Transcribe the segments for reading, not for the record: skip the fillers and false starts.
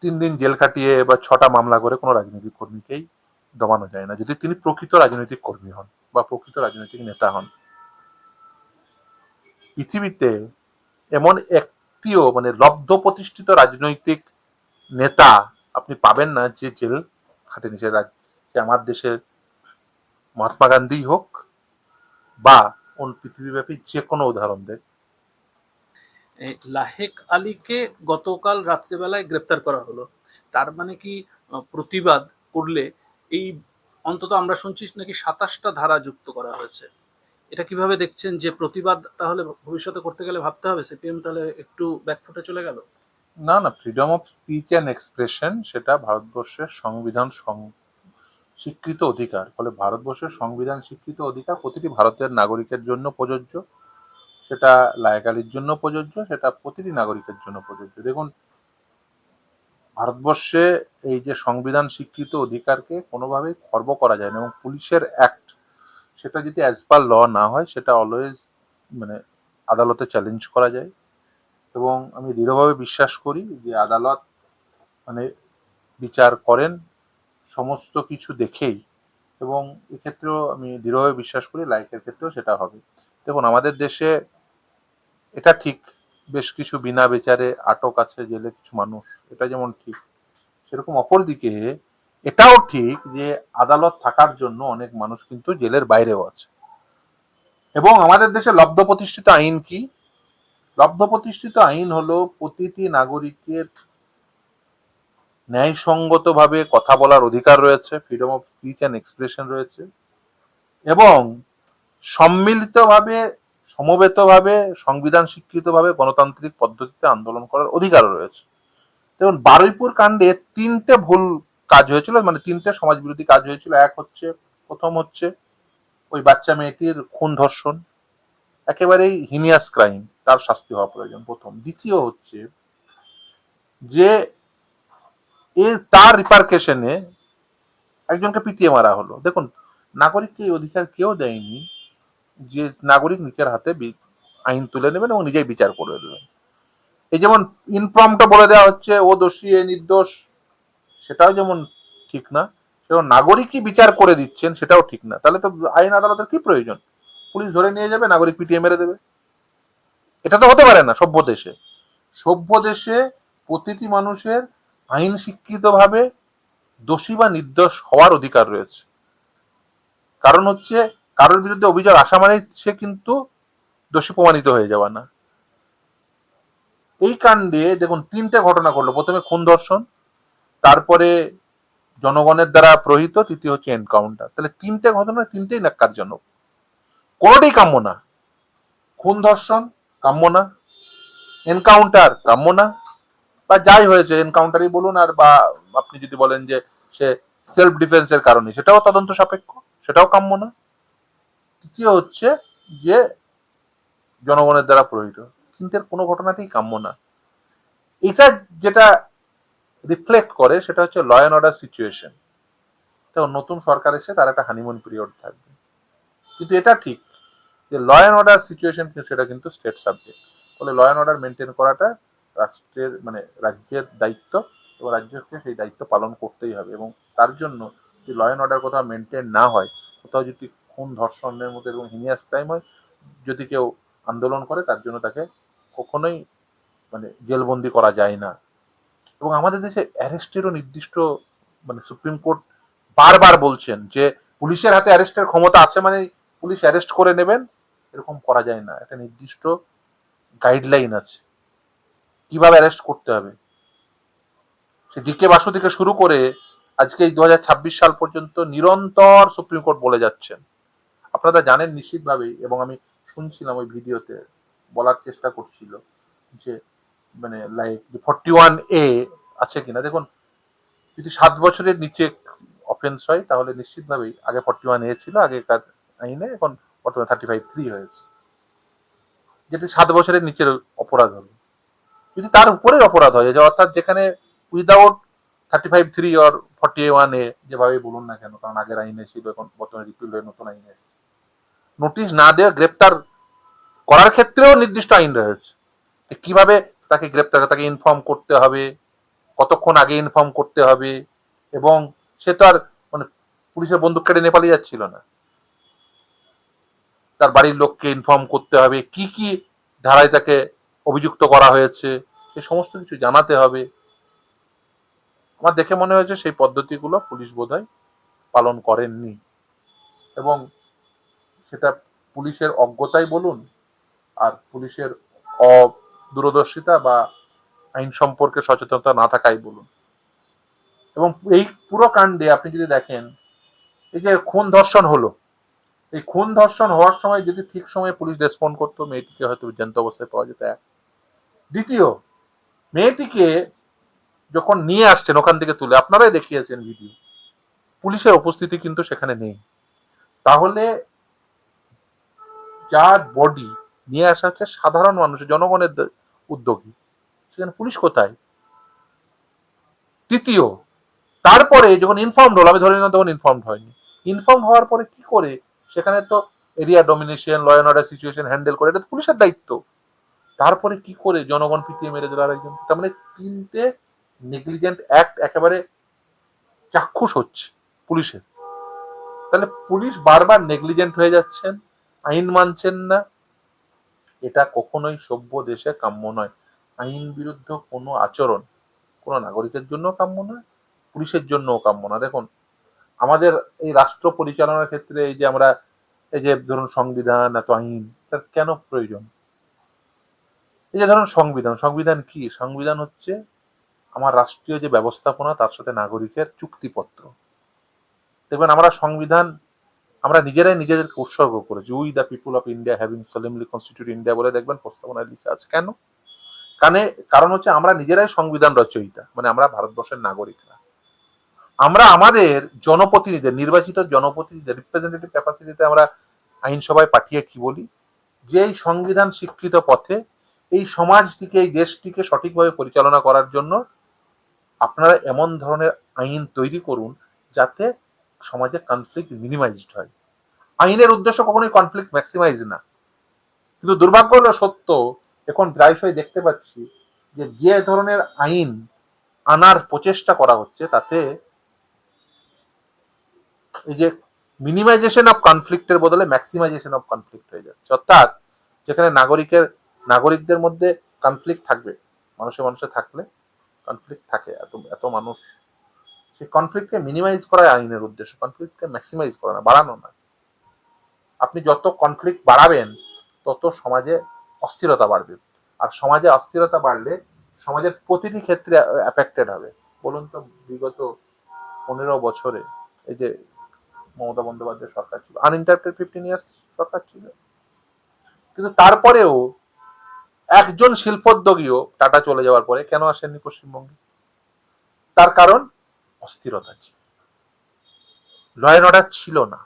3 দিন জেল খাটিয়ে বা 6টা মামলা করে কোনো রাজনৈতিক কর্মীকেই দমানো যায় না, যদি তিনি প্রকৃত রাজনৈতিক কর্মী হন বা প্রকৃত রাজনৈতিক নেতা হন। পৃথিবীতে এমন একটিও মানে লব্ধ প্রতিষ্ঠিত রাজনৈতিক নেতা আপনি পাবেন না যে জেল খাটেনি। সে আমার দেশের মহাত্মা গান্ধী হোক বা পৃথিবীব্যাপী যে কোনো উদাহরণ দেয়। লাহেক আলীকে গতকাল রাত্রেবেলায় গ্রেপ্তার করা হলো, তার মানে কি প্রতিবাদ করলে এই অন্তত আমরা শুনছি নাকি 27টা ধারা যুক্ত করা হয়েছে? এটা কিভাবে দেখছেন যে প্রতিবাদ তাহলে ভবিষ্যতে করতে গেলে ভাবতে হবে সিপিএম তাহলে একটু ব্যাকফুটে চলে গেল? না না, freedom of speech and expression সেটা ভারতবর্ষের সংবিধান স্বীকৃত অধিকার। ফলে ভারতবর্ষের সংবিধান স্বীকৃত অধিকার প্রতিটি ভারতের নাগরিকের জন্য প্রযোজ্য। সেটা লায়েক আলীর জন্য প্রযোজ্য, সেটা প্রতিটি নাগরিকের জন্য প্রযোজ্য। দেখুন, ভারতবর্ষে এই যে সংবিধান স্বীকৃত অধিকারকে কোনোভাবেই খর্ব করা যায় না, এবং পুলিশের অ্যাক্ট সেটা যদি অ্যাজ পার ল না হয় সেটা অলওয়েজ মানে আদালতে চ্যালেঞ্জ করা যায়। এবং আমি দৃঢ়ভাবে বিশ্বাস করি যে আদালত মানে বিচার করেন সমস্ত কিছু দেখেই, এবং এক্ষেত্রেও আমি দৃঢ়ভাবে বিশ্বাস করি লাইকের ক্ষেত্রেও সেটা হবে। দেখুন, আমাদের দেশে এটা ঠিক বেশ কিছু বিনা বিচারে আটক আছে জেলে কিছু মানুষ, এটা যেমন ঠিক, সেরকম অপরদিকে এটাও ঠিক যে আদালত থাকার জন্য অনেক মানুষ কিন্তু জেলের বাইরেও আছে। এবং আমাদের দেশে লব্ধ প্রতিষ্ঠিত আইন কি? লব্ধ প্রতিষ্ঠিত আইন হলো প্রতিটি নাগরিকের ন্যায়সঙ্গতভাবে কথা বলার অধিকার রয়েছে, freedom of speech and expression রয়েছে, এবং সম্মিলিতভাবে সমবেতভাবে সংবিধান স্বীকৃতভাবে গণতান্ত্রিক পদ্ধতিতে আন্দোলন করার অধিকারও রয়েছে। দেখুন, বারুইপুর কাণ্ডে 3টে ভুল কাজ হয়েছিল, মানে 3টে সমাজ বিরোধী কাজ হয়েছিল। প্রথম হচ্ছে ওই বাচ্চা মেয়েটির খুন ধর্ষণ, একেবারেই হিনিয়াস ক্রাইম, তার শাস্তি হওয়া প্রয়োজন প্রথম। দ্বিতীয় হচ্ছে যে তার রিপারকেশনে একজনকে পিটিয়ে মারা হলো। দেখুন, নাগরিককে এই অধিকার কেউ দেয়নি যে নাগরিক নিজের হাতে আইন তুলে নেবেন এবং নিজেই বিচার করে দেবেন। এই যেমন ইনফর্মটা বলে দেওয়া হচ্ছে ও দোষী এ নির্দোষ, সেটাও যেমন ঠিক না, সেরকম নাগরিকই বিচার করে দিচ্ছেন সেটাও ঠিক না। তাহলে তো আইন আদালতের কি প্রয়োজন? পুলিশ ধরে নিয়ে যাবে, নাগরিক পিটিয়ে মেরে দেবে। এটা তো হতে পারে না সভ্য দেশে। সভ্য দেশে প্রতিটি মানুষের আইন স্বীকৃতভাবে দোষী বা নির্দোষ হওয়ার অধিকার রয়েছে। কারণ হচ্ছে কারোর বিরুদ্ধে অভিযোগ আসা মানে সে কিন্তু দোষী প্রমাণিত হয়ে যাওয়া না। এই কাণ্ডে দেখুন 3টে ঘটনা ঘটলো, প্রথমে খুন ধর্ষণ, তারপরে জনগণের দ্বারা প্রহিত, তৃতীয় হচ্ছে এনকাউন্টার। তাহলে 3টে ঘটনা, 3টেই ন্যাক্কারজনক, কোনোটাই কাম্য না। খুন ধর্ষণ কাম্য না, এনকাউন্টার কাম্য না, বা যাই হয়েছে এনকাউন্টারই বলুন আর বা আপনি যদি বলেন যে সে সেলফ ডিফেন্সের কারণে, সেটাও তদন্ত সাপেক্ষ, সেটাও কাম্য না। তৃতীয় হচ্ছে যে জনগণের দ্বারা প্রহিত, তিনটের কোনো ঘটনাটাই কাম্য না। এটা যেটা রিফ্লেক্ট করে সেটা হচ্ছে ল অ্যান্ড অর্ডার সিচুয়েশন। তো নতুন সরকার এসে তার একটা হানিমুন পিরিয়ড থাকবে, কিন্তু এটা ঠিক যে ল অ্যান্ড অর্ডার সিচুয়েশন সেটা কিন্তু স্টেট সাবজেক্ট। ফলে ল অ্যান্ড অর্ডার মেনটেন করাটা রাষ্ট্রের মানে রাজ্যের দায়িত্ব, এবং রাজ্যকে সেই দায়িত্ব পালন করতেই হবে। এবং তার জন্য যদি ল অ্যান্ড অর্ডার কোথাও মেনটেন না হয়, কোথাও যদি খুন ধর্ষণের মতো এবং হিনিয়াস ক্রাইম হয়, যদি কেউ আন্দোলন করে তার জন্য তাকে কখনোই মানে জেলবন্দি করা যায় না। এবং আমাদের দেশে অ্যারেস্টেরও নির্দিষ্ট মানে সুপ্রিম কোর্ট বারবার বলছেন যে পুলিশের হাতে অ্যারেস্টের ক্ষমতা আছে মানে পুলিশ অ্যারেস্ট করে নেবেন, এরকম করা যায় না। একটা নির্দিষ্ট গাইডলাইন আছে কিভাবে অ্যারেস্ট করতে হবে। সে ডিকে বাসু থেকে শুরু করে আজকে এই 2026 সাল পর্যন্ত নিরন্তর সুপ্রিম কোর্ট বলে যাচ্ছেন। আপনারা জানেন নিশ্চিতভাবেই, এবং আমি শুনছিলাম ওই ভিডিওতে বলার চেষ্টা করছিল যে মানে লাইক 41A আছে কিনা। দেখুন, যদি 7 বছরের নিচে অফেন্স হয় তাহলে নিশ্চিতভাবেই, আগে 41A ছিল আগেকার আইনে, এখন বর্তমানে 35(3) হয়েছে, যেটি 7 বছরের নিচের অপরাধ হবে। যদি তার উপরের অপরাধ হয়, অর্থাৎ যেখানে উইদাউট 35(3) অর 41A যেভাবে বলুন না কেন, কারণ আগের আইনে ছিল, এখন বর্তমানে রিপিল হয়ে নতুন আইনে এসেছে, নোটিশ না দেওয়া গ্রেপ্তার করার ক্ষেত্রেও নির্দিষ্ট আইন রয়েছে কিভাবে তাকে গ্রেপ্তার, তাকে ইনফর্ম করতে হবে, কতক্ষণ আগে ইনফর্ম করতে হবে, এবং সে তো আর মানে পুলিশের বন্দুক কেটে নেপালে যাচ্ছিল না, তার বাড়ির লোককে ইনফর্ম করতে হবে, কি কি ধারায় তাকে অভিযুক্ত করা হয়েছে, সে সমস্ত কিছু জানাতে হবে। আমার দেখে মনে হয়েছে সেই পদ্ধতিগুলো পুলিশ বোধহয় পালন করেননি, এবং সেটা পুলিশের অজ্ঞতাই বলুন আর পুলিশের অদূরদর্শিতা বা আইন সম্পর্কে সচেতনতা না থাকাই বলুন। এবং এই পুরো কাণ্ডে আপনি যদি দেখেন, এই যে খুন ধর্ষণ হলো, এই খুন ধর্ষণ হওয়ার সময় যদি ঠিক সময়ে পুলিশ রেসপন্ড করতো, মেয়েটিকে হয়তো জ্যান্ত অবস্থায় পাওয়া যেত। এক, দ্বিতীয়, মেয়েটিকে যখন নিয়ে আসছেন ওখান থেকে তুলে, আপনারাই দেখিয়েছেন ভিডিও, পুলিশের উপস্থিতি কিন্তু সেখানে নেই। তাহলে যার বডি নিয়ে আসা হচ্ছে সাধারণ মানুষের, জনগণের উদ্যোগী, সেখানে পুলিশ কোথায়? তৃতীয়, তারপরে যখন ইনফর্মড হলো, আমি ধরে নিলাম তখন ইনফর্মড হয়নি, ইনফর্ম হওয়ার পরে কি করে সেখানে তো area domination, law and order situation handle করে, এটা তো পুলিশের দায়িত্ব। তারপরে কি করে জনগণ পিটিয়ে মেরে দিল আরেকজন? তার মানে তিনটে নেগলিজেন্ট অ্যাক্ট একেবারে চাক্ষুষ হচ্ছে পুলিশের। তাহলে পুলিশ বারবার নেগলিজেন্ট হয়ে যাচ্ছেন, আইন মানছেন না, এটা কখনোই সভ্য দেশে কাম্য নয়। আইন বিরুদ্ধ কোনো আচরণ কোনো নাগরিকের জন্য কাম্য নয়, পুলিশের জন্যও কাম্য না। দেখুন, আমাদের এই রাষ্ট্র পরিচালনার ক্ষেত্রে এই যে আমরা এই যে ধরুন সংবিধান, এত আইন, তার কেন প্রয়োজন? এই যে ধরুন সংবিধান, সংবিধান কি? সংবিধান হচ্ছে আমার রাষ্ট্রীয় যে ব্যবস্থাপনা, তার সাথে নাগরিকের চুক্তিপত্র। দেখবেন আমরা সংবিধান আমরা নিজেরাই নিজেদেরকে উৎসর্গ করেছি, we the people of India having সলেমলি constitute India বলে দেখবেন প্রস্তাবনায় লিখে আছে। কেন? কারণ হচ্ছে আমরা নিজেরাই সংবিধান রচয়িতা, মানে আমরা ভারতবর্ষের নাগরিকরা। আমরা আমাদের জনপ্রতিনিধিদের, নির্বাচিত জনপ্রতিনিধিদের রিপ্রেজেন্টেটিভ ক্যাপাসিটিতে আমরা আইনসভায় পাঠিয়ে কি বলি, যে এই সংবিধান স্বীকৃত পথে এই সমাজটিকে, এই দেশটিকে সঠিকভাবে পরিচালনা করার জন্য আপনারা এমন ধরনের আইন তৈরি করুন যাতে সমাজে কনফ্লিক্ট মিনিমাইজড হয়। আইনের উদ্দেশ্য কখনোই কনফ্লিক্ট ম্যাক্সিমাইজ না। কিন্তু দুর্ভাগ্য হলো সত্য, এখন প্রায়শই দেখতে পাচ্ছি যে ধরনের আইন আনার প্রচেষ্টা করা হচ্ছে, তাতে এই যে মিনিমাইজেশন অফ কনফ্লিক্টের বদলে ম্যাক্সিমাইজেশন অফ কনফ্লিক্ট হয়ে যাচ্ছে। অর্থাৎ যেখানে নাগরিকদের মধ্যে কনফ্লিক্ট থাকবে, মানুষে থাকলে কনফ্লিক্ট থাকে, এত এত মানুষ, সেই কনফ্লিক্টকে মিনিমাইজ করা আইনের উদ্দেশ্য, কনফ্লিক্টকে ম্যাক্সিমাইজ করা না, বাড়ানো না। আপনি যত কনফ্লিক্ট বাড়াবেন তত সমাজে অস্থিরতা বাড়বে, আর সমাজে অস্থিরতা বাড়লে সমাজের প্রতিটি ক্ষেত্রে অ্যাফেক্টেড হবে। বলুন তো, বিগত 15 বছরে এই যে মমতা বন্দ্যোপাধ্যায় সরকার ছিল, আনইন্টারাপ্টেড 15 ইয়ার্স সরকার ছিল, কিন্তু তারপরেও একজন শিল্পোদ্যোগীও টাটা চলে যাওয়ার পরে কেন আসেননি পশ্চিমবঙ্গে? তার কারণ অস্থিরতা ছিল, ল অ্যান্ড অর্ডার ছিল না।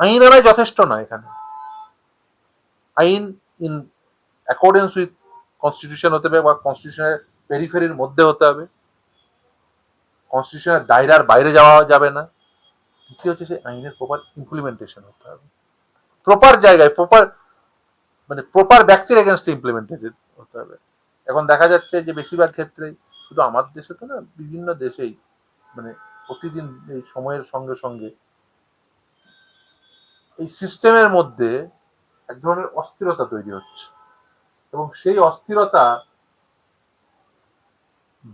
আইন আনাই যথেষ্ট নয়, এখানে আইন ইন অ্যাকর্ডেন্স উইথ কনস্টিটিউশন হতে হবে, বা কনস্টিটিউশনের পেরিফেরির মধ্যে হতে হবে, কনস্টিটিউশনের দায়রার বাইরে যাওয়া যাবে না। দ্বিতীয় হচ্ছে সেই আইনের প্রপার ইমপ্লিমেন্টেশন হতে হবে, প্রপার জায়গায়, প্রপার ব্যক্তির এগেনস্টে ইমপ্লিমেন্টেড হতে হবে। এখন দেখা যাচ্ছে যে বেশিরভাগ ক্ষেত্রেই, শুধু আমার দেশে তো না, বিভিন্ন দেশেই মানে প্রতিদিন এই সময়ের সঙ্গে সঙ্গে এই সিস্টেমের মধ্যে এক ধরনের অস্থিরতা তৈরি হচ্ছে, এবং সেই অস্থিরতা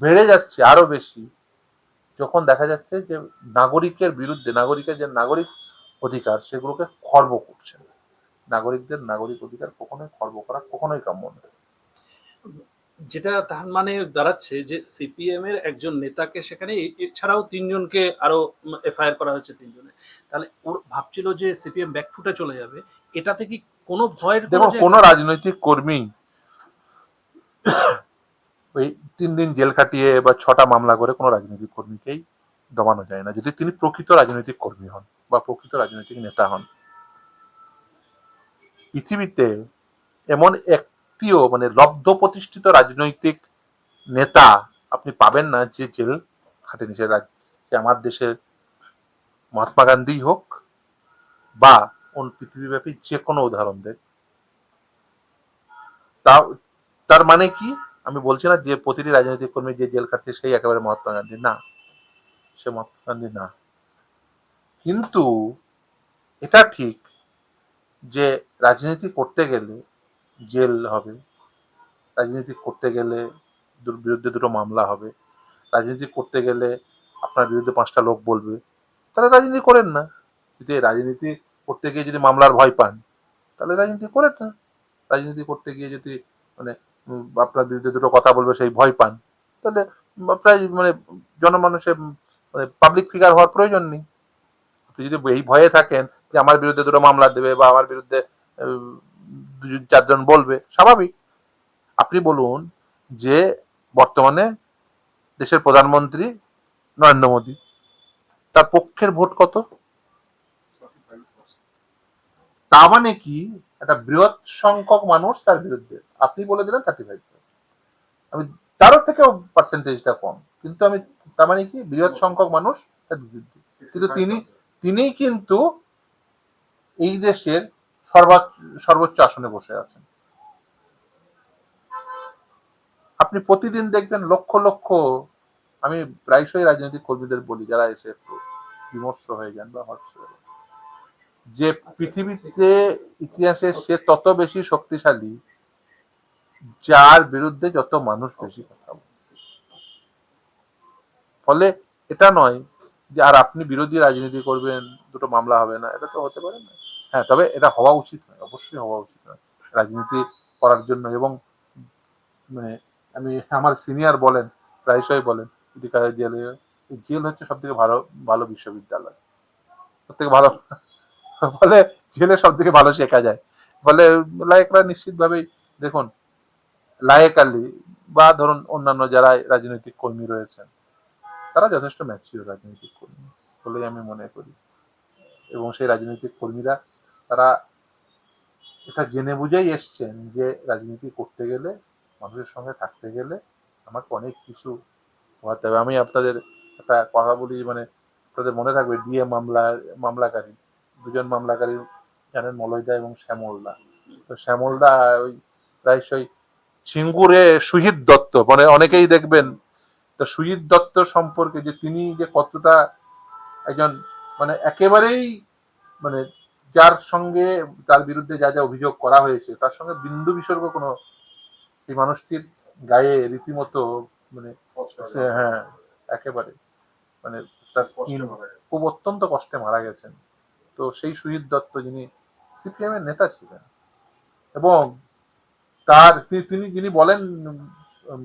বেড়ে যাচ্ছে আরো বেশি যখন দেখা যাচ্ছে যে নাগরিকের বিরুদ্ধে, নাগরিকের যে নাগরিক অধিকার সেগুলোকে খর্ব করছে। নাগরিকদের নাগরিক অধিকার কখনোই খর্ব করা কখনোই কাম্য নয়। যেটা তার মানে দাঁড়াচ্ছে যে সিপিএম এর একজন নেতাকে সেখানে, এছাড়াও 3জনকে আরো এফআইআর করা হয়েছে 3জনে। তাহলে ওর ভাবছিল যে সিপিএম ব্যাকফুটে চলে যাবে, এটাতে কি কোনো ভয়ের দেখুন, কোনো রাজনৈতিক কর্মী ওই 3 দিন জেল খাটিয়ে বা 6টা মামলা করে কোনো রাজনৈতিক কর্মীকেই দমানো যায় না, যদি তিনি প্রকৃত রাজনৈতিক কর্মী হন বা প্রকৃত রাজনৈতিক নেতা হন। পৃথিবীতে এমন একটিও মানে লব্ধ প্রতিষ্ঠিত রাজনৈতিক নেতা আপনি পাবেন না যে জেল খাটেনি। সে আমার দেশের মহাত্মা গান্ধী হোক বা পৃথিবীব্যাপী যে কোনো উদাহরণ দেখ, তার মানে কি, আমি বলছি না যে প্রতিটি রাজনৈতিক কর্মী যে জেল খাটছে সেই একেবারে মহাত্মা গান্ধী না, সে মহাত্মা গান্ধী না, কিন্তু এটা ঠিক যে রাজনীতি করতে গেলে জেল হবে, রাজনীতি করতে গেলে বিরুদ্ধে দুটো মামলা হবে, রাজনীতি করতে গেলে আপনার বিরুদ্ধে 5টা লোক বলবে, তাহলে রাজনীতি করেন না। যদি রাজনীতি করতে গিয়ে যদি মামলার ভয় পান তাহলে রাজনীতি করেন না। রাজনীতি করতে গিয়ে যদি মানে আপনার বিরুদ্ধে দুটো কথা বলবে সেই ভয় পান, তাহলে প্রায় মানে জনমানুষের মানে পাবলিক ফিগার হওয়ার প্রয়োজন নেই। আপনি যদি এই ভয়ে থাকেন যে আমার বিরুদ্ধে দুটো মামলা দেবে বা আমার বিরুদ্ধে 2-4 জন বলবে, স্বাভাবিক। আপনি বলুন যে বর্তমানে দেশের প্রধানমন্ত্রী নরেন্দ্র মোদী, তার পক্ষের ভোট কত? তা মানে কি একটা বৃহৎ সংখ্যক মানুষ তার বিরুদ্ধে, আপনি বলে দিলেন 35, আমি তারও থেকেও পার্সেন্টেজটা কম, কিন্তু আমি তার মানে কি বৃহৎ সংখ্যক মানুষ তার বিরুদ্ধে, কিন্তু তিনি কিন্তু এই দেশের সর্বোচ্চ আসনে বসে আছেন। আপনি প্রতিদিন দেখবেন লক্ষ লক্ষ, আমি প্রায়শই রাজনৈতিক কর্মীদের বলি যারা এসে একটু বিমর্ষ হয়ে যান বা হর্ষ হয়ে যান, যে পৃথিবীতে ইতিহাসে সে তত বেশি শক্তিশালী যার বিরুদ্ধে যত মানুষ বেশি কথা বলে। ফলে এটা নয় যে আর আপনি বিরোধী রাজনীতি করবেন দুটো মামলা হবে না, এটা তো হতে পারে না। হ্যাঁ, তবে এটা হওয়া উচিত নয়, অবশ্যই হওয়া উচিত নয় রাজনীতি করার জন্য। এবং মানে আমি আমার সিনিয়র বলেন, প্রায়শই বলেন যদি কারো জেলে, জেল হচ্ছে সব থেকে ভালো ভালো বিশ্ববিদ্যালয়, সব থেকে ভালো। ফলে জেলে সব থেকে ভালো শেখা যায়। ফলে লায়করা নিশ্চিতভাবেই দেখুন, লায়েক আলী বা ধরুন অন্যান্য যারা রাজনৈতিক কর্মী রয়েছেন তারা যথেষ্ট ম্যাচিওর রাজনৈতিক কর্মী বলেই আমি মনে করি। এবং সেই রাজনৈতিক কর্মীরা তারা এটা জেনে বুঝেই এসছেন যে রাজনীতি করতে গেলে, মানুষের সঙ্গে থাকতে গেলে আমাকে অনেক কিছু হতে হবে। আমি আপনাদের একটা কথা বলি, মানে আপনাদের মনে থাকবে ডিএ মামলাকারী, 2জন মামলাকারী জানেন, মলয়দা এবং শ্যামলদা। তো শ্যামলদা ওই প্রায়শই সিঙ্গুরে সুহিত দত্ত, মানে অনেকেই দেখবেন তো সুজিত দত্ত সম্পর্কে যে তিনি যে কতটা একজন মানে একেবারেই মানে যার সঙ্গে তার বিরুদ্ধে যা যা অভিযোগ করা হয়েছে তার সঙ্গে বিন্দু বিসর্গ কোনো সেই মানুষটির গায়ে রীতিমতো মানে হ্যাঁ একেবারে মানে তার স্কিন খুব অত্যন্ত কষ্টে মারা গেছেন। তো সেই সুজিত দত্ত যিনি সিপিএম এর নেতা ছিলেন, এবং তার তিনি যিনি বলেন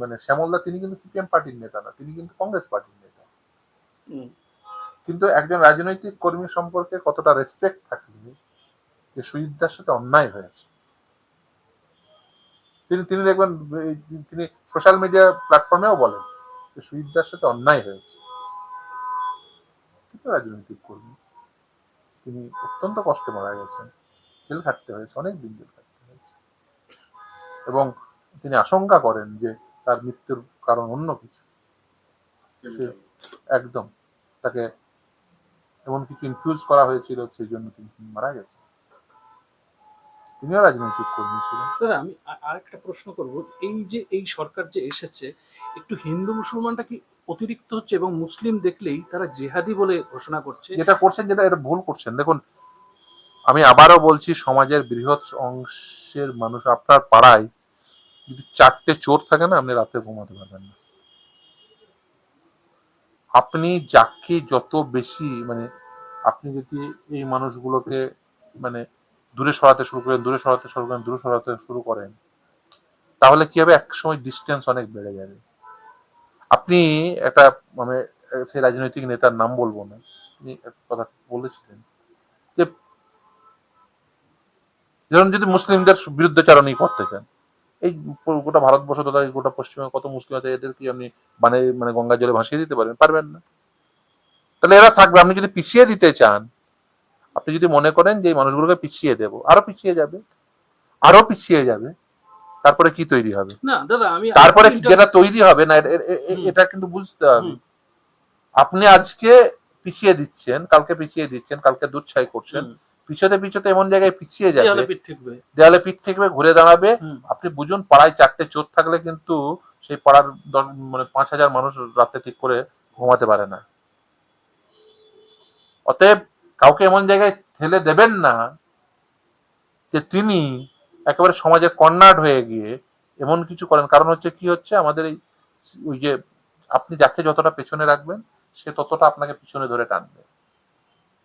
মানে শ্যামলদা তিনি কিন্তু সিপিএম পার্টির নেতা না, তিনি কিন্তু কংগ্রেস পার্টির নেতা। কিন্তু একজন রাজনৈতিক কর্মী সম্পর্কে কতটা রেসপেক্ট থাকলে যে সুজিতদার সাথে অন্যায় হয়েছে, তিনি দেখবেন তিনি সোশ্যাল মিডিয়া প্ল্যাটফর্মেও বলেন যে সুজিতদার সাথে অন্যায় হয়েছে। তিনি রাজনৈতিক কর্মী, তিনি অত্যন্ত কষ্টে মারা গেছেন, জেল খাটতে হয়েছে, অনেক দিন জেল খাটতে হয়েছে, এবং তিনি আশঙ্কা করেন যে তার মৃত্যুর কারণ অন্য কিছু। একদম তাকে এমন কিছু ইনফিউজ করা হয়েছিল সেই জন্য তিনি মারা গেছেন। তিনিও রাজনৈতিক কর্মী ছিলেন। দাদা আমি আরেকটা প্রশ্ন করব, এই যে এই সরকার যে এসেছে একটু হিন্দু মুসলমানটা কি অতিরিক্ত হচ্ছে এবং মুসলিম দেখলেই তারা জেহাদি বলে ঘোষণা করছে? যেটা করছেন যেটা এটা ভুল করছেন। দেখুন আমি আবারও বলছি, সমাজের বৃহৎ অংশের মানুষ, আপনার পাড়ায় যদি 4টে চোর থাকে না, আপনি রাতে ঘুমাতে পারবেন না। আপনি যাকে যত বেশি মানে আপনি যদি এই মানুষগুলোকে মানে দূরে সরাতে শুরু করেন, তাহলে কি হবে, একসময় ডিস্টেন্স অনেক বেড়ে যাবে। আপনি একটা মানে সেই রাজনৈতিক নেতার নাম বলবো না, তিনি একটা কথা বলেছিলেন যে যেমন যদি মুসলিমদের বিরুদ্ধাচারণই করতে চান, এই গোটা ভারতবর্ষ তথা গোটা পশ্চিমবঙ্গে কত মুসলিম আছে, এদের কি আপনি মানে গঙ্গা জলে ভাসিয়ে দিতে পারবেন না। তাহলে এরা থাকবে। আপনি যদি পিছিয়ে দিতে চান, আপনি যদি মনে করেন যে এই মানুষগুলোকে পিছিয়ে দেব, আরো পিছিয়ে যাবে, আরো পিছিয়ে যাবে, তারপরে কি তৈরি হবে? না দাদা আমি তারপরে যেটা তৈরি হবে না, এটা কিন্তু বুঝতে হবে। আপনি আজকে পিছিয়ে দিচ্ছেন, কালকে পিছিয়ে দিচ্ছেন, কালকে দুধছাই করছেন, পিছতে এমন জায়গায় পিছিয়ে যাবে, দেয়ালে পিঠ থেকে ঘুরে দাঁড়াবে। আপনি বুঝুন, পাড়ায় 4টে চোর থাকলে কিন্তু সেই পাড়ার 5,000 মানুষ রাতে ঠিক করে ঘুমাতে পারে না। অতএব কাউকে এমন জায়গায় ঠেলে দেবেন না যে তিনি একেবারে সমাজের কর্নার হয়ে গিয়ে এমন কিছু করেন। কারণ হচ্ছে কি হচ্ছে আমাদের এই ওই যে আপনি যাকে যতটা পেছনে রাখবেন সে ততটা আপনাকে পিছনে ধরে টানবে।